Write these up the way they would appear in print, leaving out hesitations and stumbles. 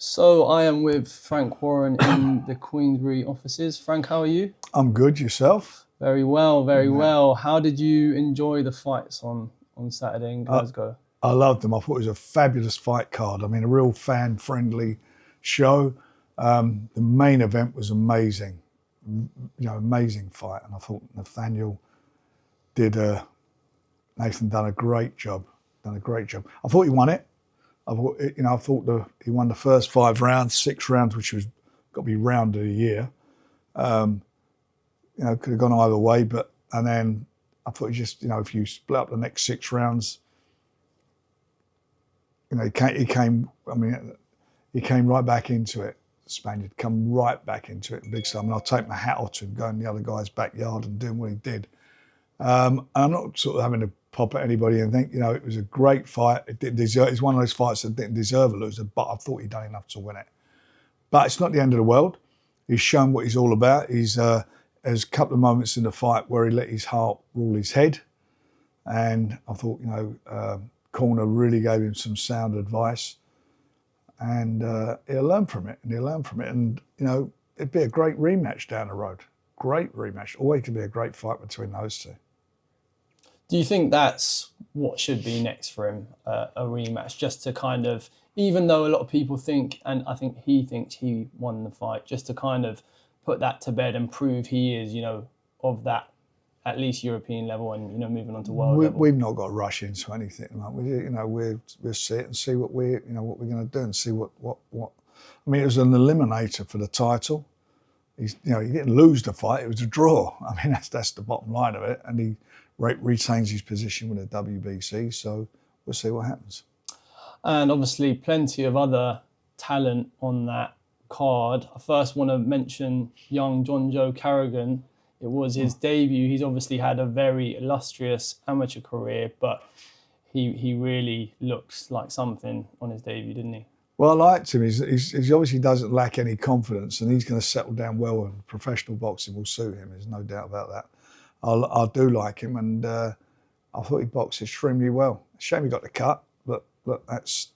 So I am with Frank Warren in the Queensberry offices. Frank, how are you? I'm good. Yourself? Very well, very Good man. well. How did you enjoy the fights on Saturday in I, Glasgow? I loved them. I thought it was a fabulous fight card. I mean, a real fan-friendly show. The main event was amazing. Amazing fight. And I thought Nathaniel did Nathan done a great job. Done a great job. I thought he won it. I thought he won the first 5 rounds, 6 rounds, which was got to be round of the year. Could have gone either way, and then I thought if you split up the next 6 rounds, he came right back into it. The Spaniard come right back into it, big time. And I'll take my hat off to him, going in the other guy's backyard and doing what he did. And I'm not sort of having to pop at anybody and think, it was a great fight. It didn't deserve. It's one of those fights that didn't deserve a loser, but I thought he'd done enough to win it. But it's not the end of the world. He's shown what he's all about. There's a couple of moments in the fight where he let his heart rule his head, and I thought, Corner really gave him some sound advice, and he'll learn from it. And it'd be a great rematch down the road. Great rematch. Always could be a great fight between those two. Do you think that's what should be next for him, a rematch, just to kind of, even though a lot of people think, and I think he thinks he won the fight, just to kind of put that to bed and prove he is, of that at least European level and, moving on to world level? We've not got to rush into anything. We'll see it and see what we're going to do and see what. I mean, it was an eliminator for the title. He didn't lose the fight; it was a draw. I mean, that's the bottom line of it, and he retains his position with the WBC. So we'll see what happens. And obviously, plenty of other talent on that card. I first want to mention young John Joe Carrigan. It was his debut. He's obviously had a very illustrious amateur career, but he really looks like something on his debut, didn't he? Well, I liked him. He obviously doesn't lack any confidence, and he's going to settle down well, and professional boxing will suit him. There's no doubt about that. I do like him, and I thought he boxed extremely well. Shame he got the cut, but look, that's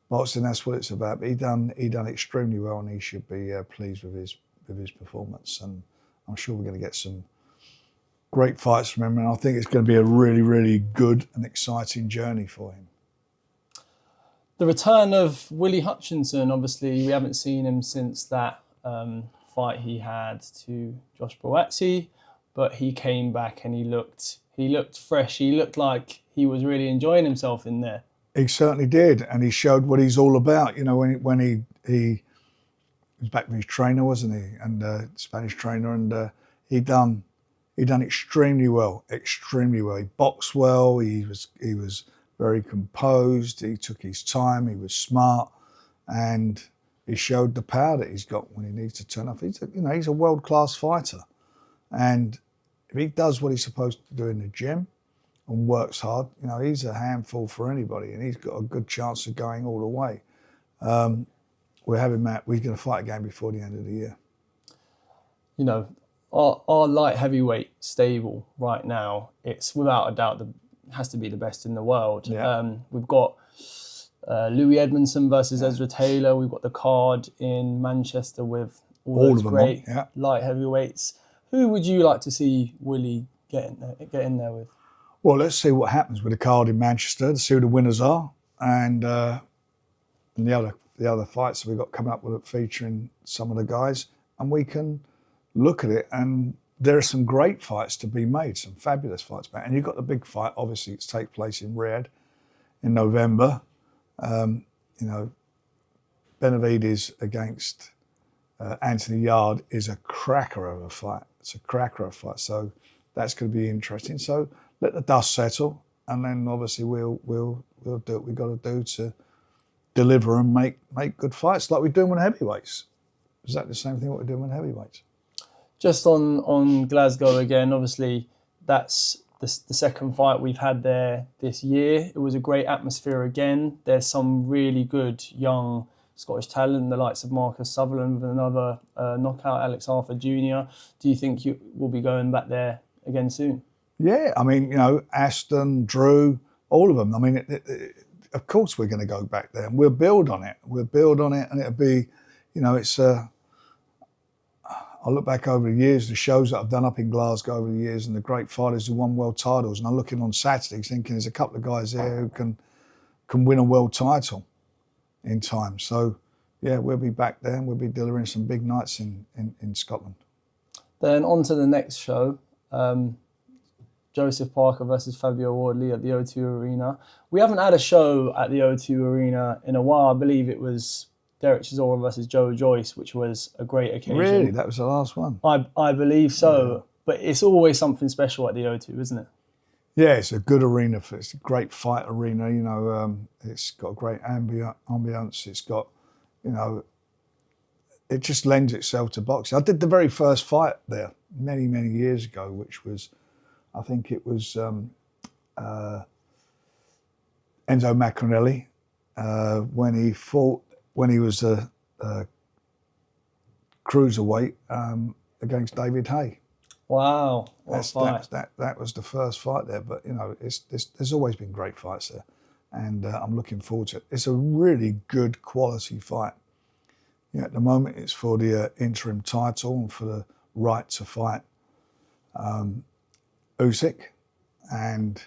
boxing. That's what it's about. But he done extremely well, and he should be pleased with his performance. And I'm sure we're going to get some great fights from him, and I think it's going to be a really, really good and exciting journey for him. The return of Willie Hutchinson, obviously, we haven't seen him since that fight he had to Josh Boatsy, but he came back and he looked fresh. He looked like he was really enjoying himself in there. He certainly did, and he showed what he's all about. When he was back with his trainer, wasn't he, and Spanish trainer, and he done extremely well. He boxed well. He was very composed. He took his time. He was smart, and he showed the power that he's got when he needs to turn up. He's a world-class fighter, and if he does what he's supposed to do in the gym and works hard, he's a handful for anybody, and he's got a good chance of going all the way. We're having Matt. We're going to fight again before the end of the year. Our light heavyweight stable right now, it's without a doubt has to be the best in the world. Yeah. We've got Louis Edmondson versus Ezra Taylor. We've got the card in Manchester with all those great light heavyweights. Who would you like to see Willie get in there with? Well, let's see what happens with the card in Manchester to see who the winners are, and the other fights that we've got coming up with it featuring some of the guys, and we can look at it, and there are some great fights to be made, some fabulous fights. And you've got the big fight, obviously, it's take place in Riyadh in November. Benavides against Anthony Yarde is a cracker of a fight. It's a cracker of a fight. So that's going to be interesting. So let the dust settle, and then obviously we'll do what we've got to do to deliver and make good fights like we're doing with heavyweights. Is that the same thing what we're doing with heavyweights? Just on Glasgow again, obviously that's the second fight we've had there this year. It was a great atmosphere again. There's some really good young Scottish talent, the likes of Marcus Sutherland with another knockout, Alex Arthur Jr. Do you think you will be going back there again soon? Yeah, I mean, Aston, Drew, all of them. I mean, of course we're going to go back there, and we'll build on it. We'll build on it, and it'll be, it's. I look back over the years, the shows that I've done up in Glasgow over the years, and the great fighters who won world titles, and I'm looking on Saturdays thinking there's a couple of guys there who can win a world title in time. So, yeah, we'll be back there, and we'll be delivering some big nights in Scotland. Then on to the next show, Joseph Parker versus Fabio Wardley at the O2 Arena. We haven't had a show at the O2 Arena in a while. I believe it was Derek Chisora versus Joe Joyce, which was a great occasion. Really? That was the last one? I believe so. Yeah. But it's always something special at the O2, isn't it? Yeah, it's a good arena. It's a great fight arena. It's got a great ambience. It's got, it just lends itself to boxing. I did the very first fight there many, many years ago, which was, I think it was Enzo Maccarinelli when he was a cruiserweight against David Hay. Wow, what a fight. That was the first fight there, but there's always been great fights there, and I'm looking forward to it. It's a really good quality fight. At the moment it's for the interim title and for the right to fight Usyk, and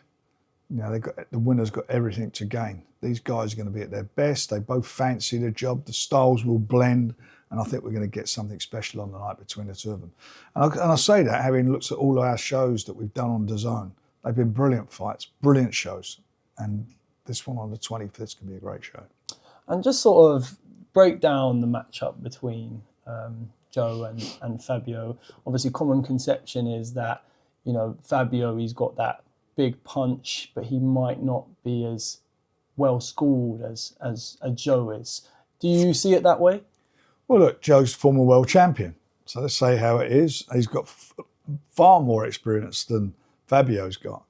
the winner's got everything to gain. These guys are going to be at their best. They both fancy the job. The styles will blend, and I think we're going to get something special on the night between the two of them. And I say that having looked at all of our shows that we've done on DAZN. They've been brilliant fights, brilliant shows, and this one on the 25th can be a great show. And just sort of break down the matchup between Joe and Fabio. Obviously, common conception is that Fabio, he's got that big punch, but he might not be as well schooled as Joe is. Do you see it that way? Well, look, Joe's former world champion, so let's say how it is. He's got far more experience than Fabio's got.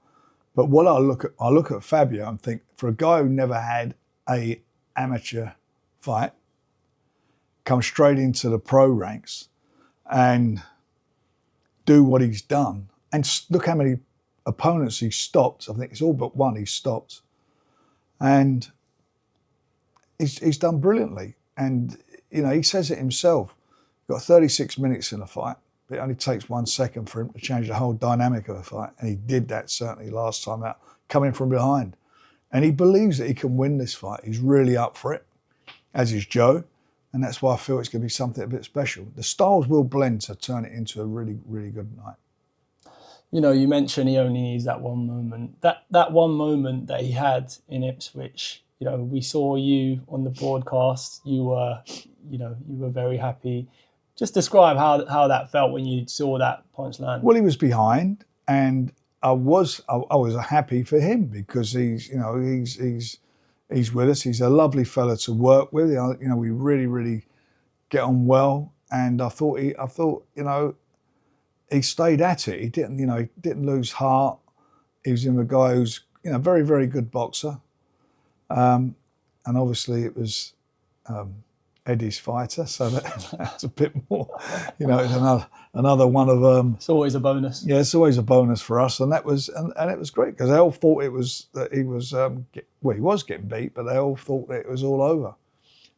But what I look at Fabio and think, for a guy who never had a amateur fight, come straight into the pro ranks and do what he's done, and look how many opponents he stopped. I think it's all but one he stopped, and he's done brilliantly. And he says it himself. Got 36 minutes in a fight, but it only takes 1 second for him to change the whole dynamic of a fight, and he did that certainly last time out, coming from behind. And he believes that he can win this fight. He's really up for it, as is Joe, and that's why I feel it's going to be something a bit special. The styles will blend to turn it into a really, really good night. You mentioned he only needs that one moment. That one moment that he had in Ipswich, we saw you on the broadcast. You were very happy. Just describe how that felt when you saw that punch land. Well, he was behind, and I was happy for him because he's with us. He's a lovely fella to work with. We really, really get on well, and I thought he stayed at it. He didn't lose heart. He was a guy who's very, very good boxer, and obviously it was Eddie's fighter, so that's a bit more. It's another one of. It's always a bonus. Yeah, it's always a bonus for us, and it was great because they all thought that he was he was getting beat, but they all thought that it was all over,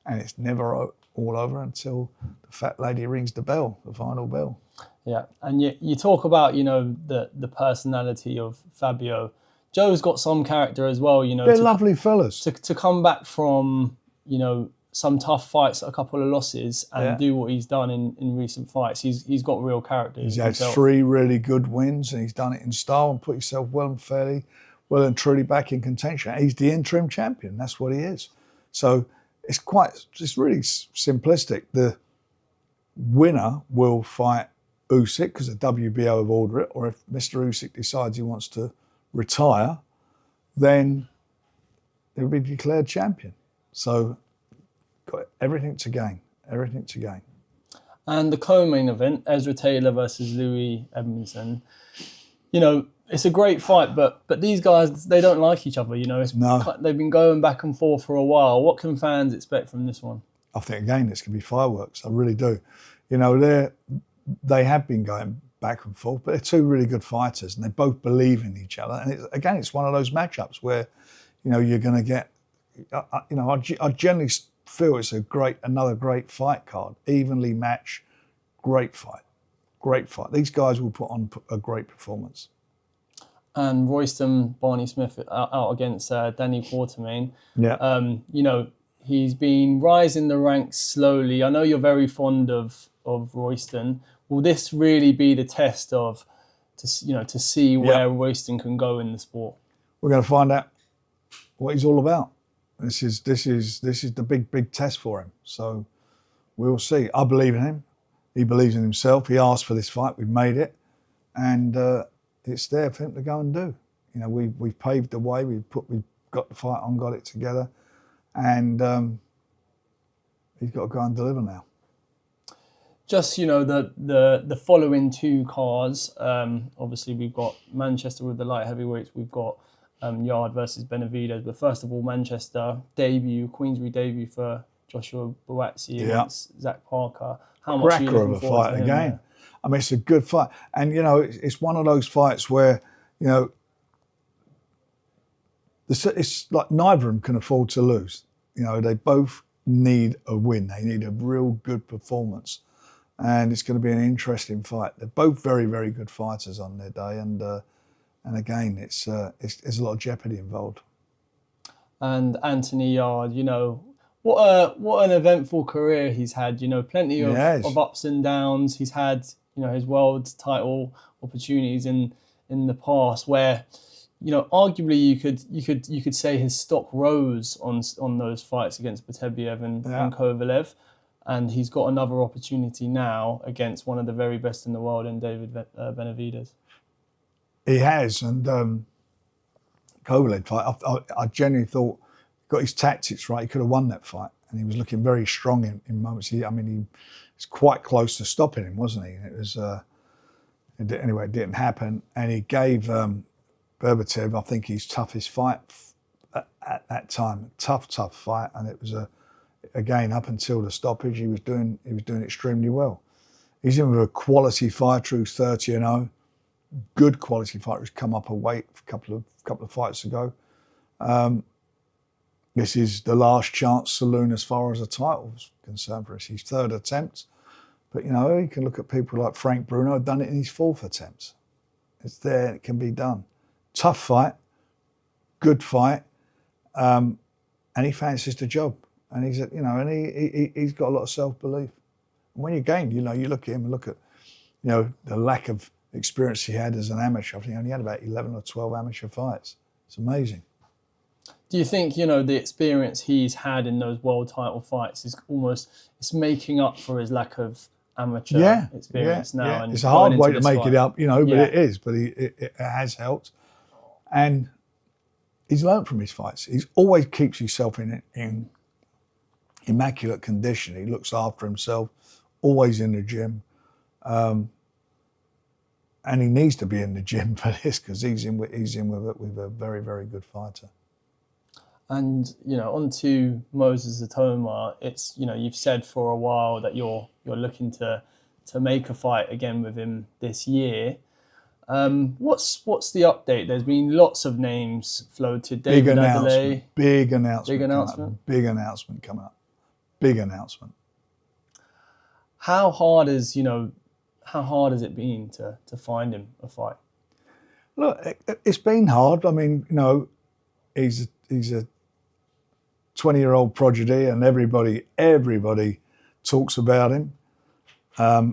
and it's never all over until the fat lady rings the bell, the final bell. Yeah, and you talk about the personality of Fabio. Joe's got some character as well. They're lovely fellas. To come back from some tough fights, a couple of losses, and do what he's done in recent fights. He's got real character. He's had 3 really good wins, and he's done it in style and put himself well and truly back in contention. He's the interim champion. That's what he is. So it's really simplistic. The winner will fight Usyk because the WBO have ordered it, or if Mr. Usyk decides he wants to retire, then he'll be declared champion. So got everything to gain. And the co-main event, Ezra Taylor versus Louis Edmondson. It's a great fight, but these guys, they don't like each other. They've been going back and forth for a while. What can fans expect from this one? I think again, it's going to be fireworks. I really do. They have been going back and forth, but they're 2 really good fighters, and they both believe in each other. And it's one of those matchups where, you're going to get I generally feel it's another great fight card, evenly matched, great fight. These guys will put on a great performance. And Royston Barney Smith out against Danny Quartermain. Yeah. He's been rising the ranks slowly. I know you're very fond of Royston. Will this really be the test to see where Royston can go in the sport? We're going to find out what he's all about. This is the big test for him. So we'll see. I believe in him. He believes in himself. He asked for this fight. We've made it, and it's there for him to go and do. We've paved the way. We've got the fight on, got it together, and he's got to go and deliver now. Just the following two cards. Obviously, we've got Manchester with the light heavyweights. We've got Yarde versus Benavidez. But first of all, Manchester Queensberry debut for Joshua Buatsi against Zach Parker. How much are you looking forward to him again? I mean, it's a good fight, and it's one of those fights where it's like neither of them can afford to lose. They both need a win. They need a real good performance, and it's going to be an interesting fight. They're both very, very good fighters on their day, and again, it's there's a lot of jeopardy involved. And Anthony Yarde, what an eventful career he's had. Plenty of ups and downs. He's had his world title opportunities in the past, where arguably you could say his stock rose on those fights against Batebiev and Kovalev, and he's got another opportunity now against one of the very best in the world in David Benavidez. He has, and Kovalev fight. I genuinely thought he got his tactics right. He could have won that fight, and he was looking very strong in moments. He was quite close to stopping him, wasn't he? And it was anyway. It didn't happen, and he gave Berbatov, I think, his toughest fight at that time. Tough fight, and it was again up until the stoppage. He was doing extremely well. He's in with a quality fighter who's 30-0. Good quality fighter who's come up a weight a couple of fights ago. This is the last chance saloon as far as a title is concerned for us. His third attempt, but you can look at people like Frank Bruno, done it in his fourth attempt. It's there, it can be done. Tough fight, good fight, and he fancies the job. And he's he's got a lot of self-belief. And when you gain, you look at him and look at the lack of experience he had as an amateur. I think he only had about 11 or 12 amateur fights. It's amazing. Do you think the experience he's had in those world title fights is it's making up for his lack of amateur experience now? And it's a hard way to make it up, but it is. But it has helped, and he's learned from his fights. He always keeps himself in immaculate condition. He looks after himself, always in the gym. And he needs to be in the gym for this because he's in with a very, very good fighter. And on to Moses Itauma. It's you've said for a while that you're looking to make a fight again with him this year. What's the update? There's been lots of names floated. David Adelaide. Big announcement coming up. Big announcement. How hard has it been to find him a fight? Look, it's been hard. I mean, he's a 20-year-old prodigy, and everybody talks about him.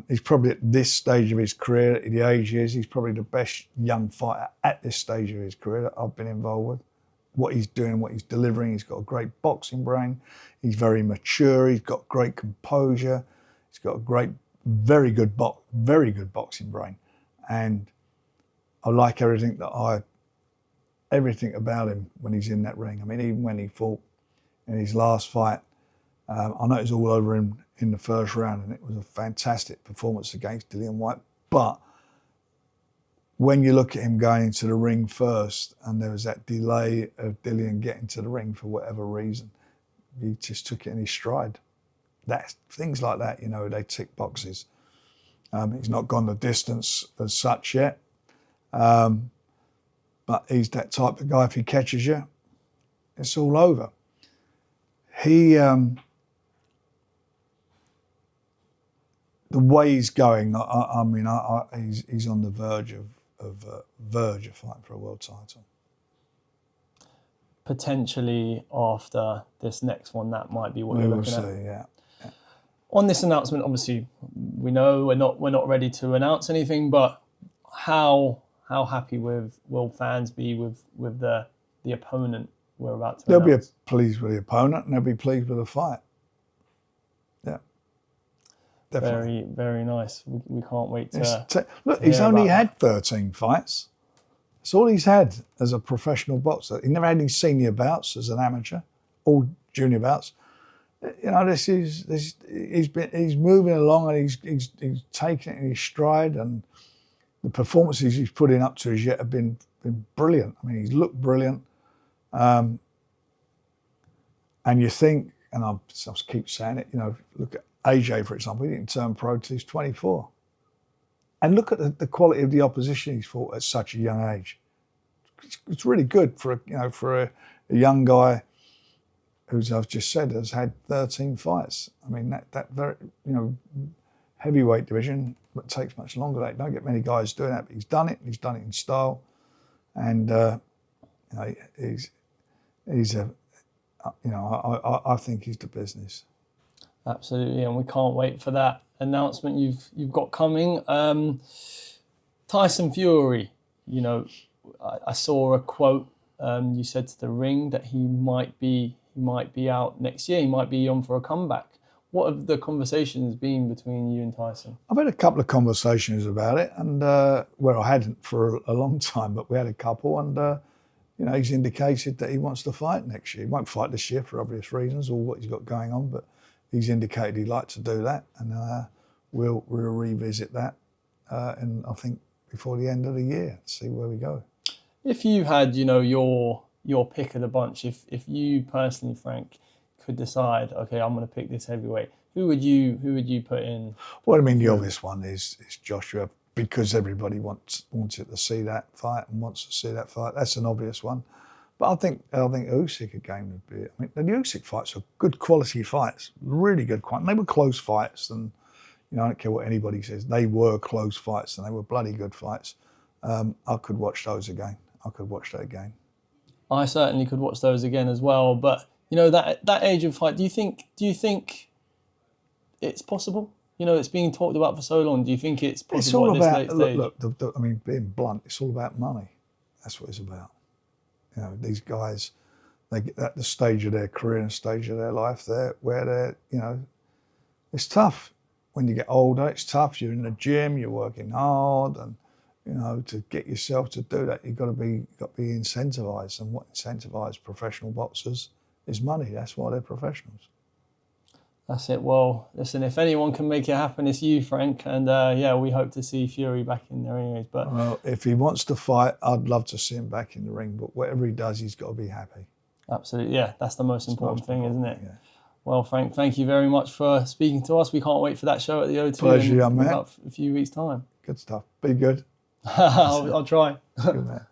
He's probably at this stage of his career, at the age he is, he's probably the best young fighter at this stage of his career that I've been involved with. What he's doing, what he's delivering, he's got a great boxing brain. He's very mature. He's got great composure. He's got a very good boxing brain, and I like everything about him when he's in that ring. I mean, even when he fought in his last fight, I know it was all over him in the first round, and it was a fantastic performance against Dillian Whyte. But when you look at him going into the ring first, and there was that delay of Dillian getting to the ring for whatever reason, he just took it in his stride. Things like that, they tick boxes. He's not gone the distance as such yet, but he's that type of guy. If he catches you, it's all over. he the way he's going, I mean, he's on the verge of fighting for a world title. Potentially after this next one, that might be what you're looking at. Yeah. On this announcement, obviously, we know we're not ready to announce anything, but how happy will fans be with the opponent we're about to They'll announce? be pleased with the opponent, and they'll be pleased with the fight. Yeah, definitely. Very, very nice. We can't wait to look. to He's hear only about had 13 fights. That's all he's had as a professional boxer. He never had any senior bouts as an amateur, all junior bouts. You know, he's moving along, and he's taking it in his stride, and the performances he's putting up to as yet have been brilliant. I mean, he's looked brilliant. And you think, and I keep saying it, you know, look at AJ, for example. He didn't turn pro till he's 24. And look at the quality of the opposition he's fought at such a young age. It's really good for a young guy who's, I've just said, has had 13 fights. I mean, that very, you know, heavyweight division, but takes much longer. They don't get many guys doing that, but he's done it. He's done it in style, and you know, he's a, you know, I think he's the business. Absolutely, and we can't wait for that announcement you've got coming. Tyson Fury, you know, I saw a quote. You said to the Ring that he might be out next year. He might be on for a comeback. What have the conversations been between you and Tyson? I've had a couple of conversations about it, and well, I hadn't for a long time, but we had a couple, and you know, he's indicated that he wants to fight next year. He won't fight this year for obvious reasons, or what he's got going on, but he's indicated he'd like to do that, and we'll revisit that, and I think before the end of the year, see where we go. If you had, you know, your pick of the bunch, if you personally, Frank, could decide, okay, I'm going to pick this heavyweight, who would you put in? Well, I mean, the obvious one is Joshua, because everybody wanted to see that fight and wants to see that fight. That's an obvious one. But I think Usyk again would be. I mean, the Usyk fights are good quality fights, really good quality. They were close fights, and you know, I don't care what anybody says. They were close fights, and they were bloody good fights. I could watch those again. I could watch that again. I certainly could watch those again as well. But you know, that age of fight, do you think it's possible? You know, it's being talked about for so long. Do you think it's possible? It's all at this about, late stage? look, I mean, being blunt, it's all about money. That's what it's about. You know, these guys, they get at the stage of their career and stage of their life where they're, you know, it's tough. When you get older, it's tough. You're in the gym, you're working hard, and you know, to get yourself to do that, you've got to be incentivized. And what incentivizes professional boxers is money. That's why they're professionals. That's it. Well, listen, if anyone can make it happen, it's you, Frank. And yeah, we hope to see Fury back in there anyways. But well, if he wants to fight, I'd love to see him back in the ring. But whatever he does, he's got to be happy. Absolutely, yeah. That's the most important thing, isn't it? Yeah. Well, Frank, thank you very much for speaking to us. We can't wait for that show at the O2 Pleasure, young in man. about a few weeks' time. Good stuff. Be good. I'll try. Good man.